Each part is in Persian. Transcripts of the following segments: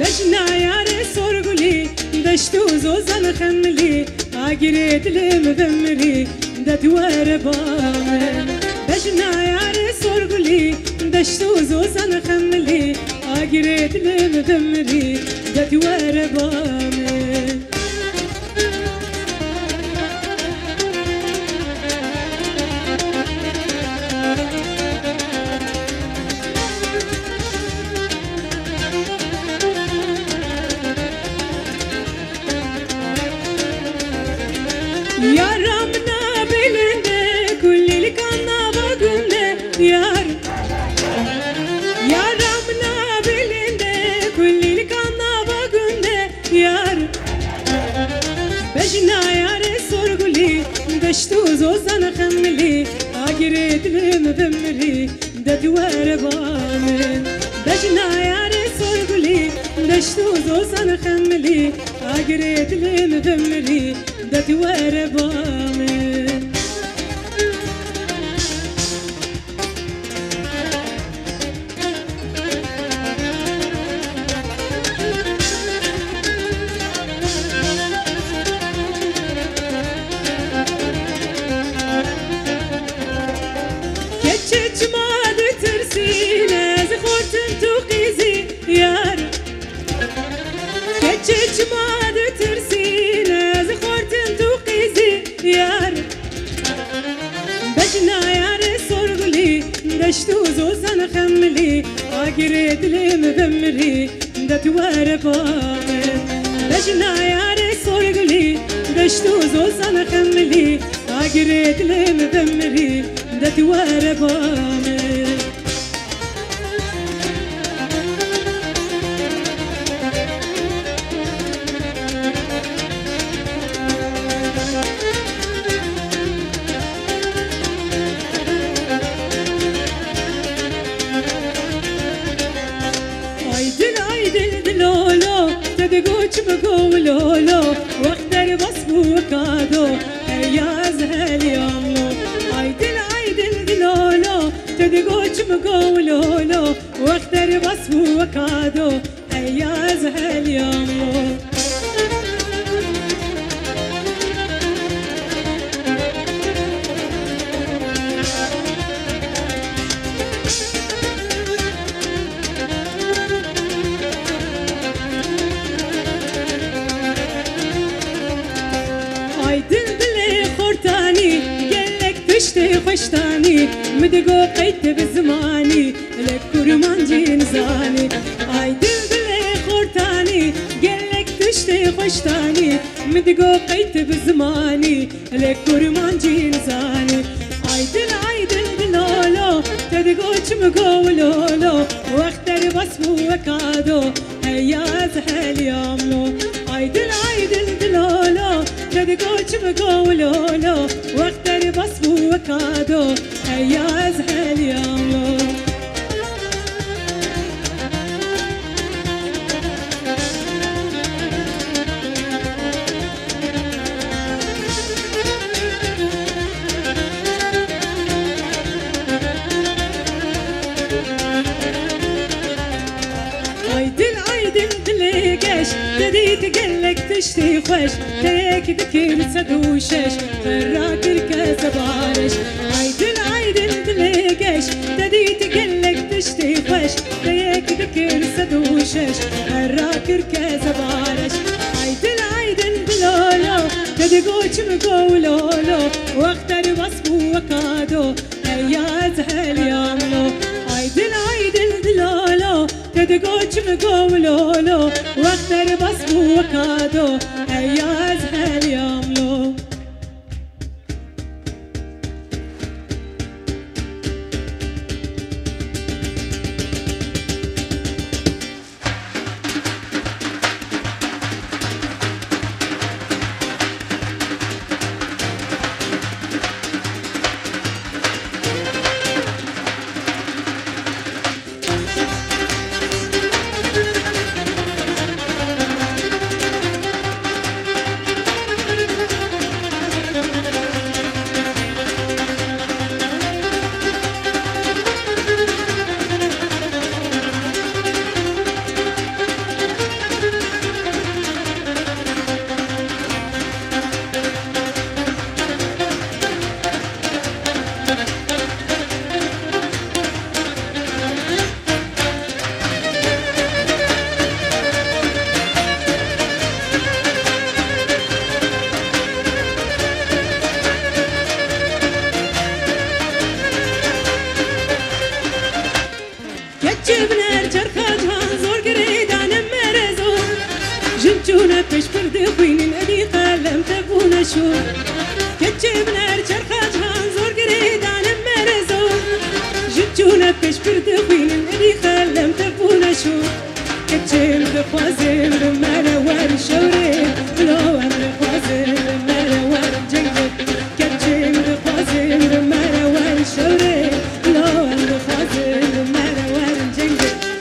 بجنا ياري sorguli دشتو زوزان خملي عقريت لم بمري دتوار بامن بجنا ياري sorguli دشتو زوزان خملي عقريت لم بمري دتوار بامن Yaramna bilinde kulli kanna bagune yar Yaramna bilinde kulli kanna bagune yar Bejna yare sorguli dashtu zozan khamli agred lim bimri dadwar bamen Bejna yare sorguli dashtu zozan khamli agred lim bimri دتوار بامن كتشت ما دترسينا زخورتن توقيزي يار كتشت ما دترسينا yar bejna yar sorguli dashtu zozan khamli agred lim bimri datwar bamen bejna yar sorguli dashtu zozan khamli agred lim bimri datwar bamen تدقوش بقولولو واختر بصبو كادو يا زهل يامو عيدل دلولو تدقوش بقولولو واختر بصبو كادو يا زهل يامو خشتاني مدقو قيت بزماني لك كرمان جينزاني عايدل بلي خورتاني قلك تشتي خشتاني مدقو قيت بزماني لك كرمان جينزاني عايدل دلولو تدقو چمقولولو واختر بصبو وكادو هيا زحل ياملو عايدل دلولو تدقو چمقولولو واختر بصبو وكادو هيا زحل ياملو تديت قلك تشتي خوش تيك ذكر سدوشش فراك الكاس بارش عيدل دلقش تديت قلك تشتي خوش تيك ذكر سدوشش فراك الكاس بارش عيدل دلولو تدقوش مقولولو واختر بصبو وكادو هيا زهل ياملو عيدل دلولو تدقوش مقولولو واختر بصبو وكادو هيا زهل ياملو پیش برد خوینین ادی قلم تبونه شو کچه منر چرخه جهان زور گریدانم مرزو جونه پیش برد خوینین ادی قلم تبونه شو کچه مدخوازم رمانه ور شوره لو امر خوازم رمانه ور جنگه کچه مدخوازم رمانه ور شوره لو امر خوازم رمانه ور جنگه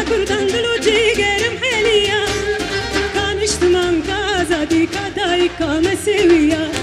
كردان دلو جيجرم حليا كان اجتماع كازادي كدايكا مسويا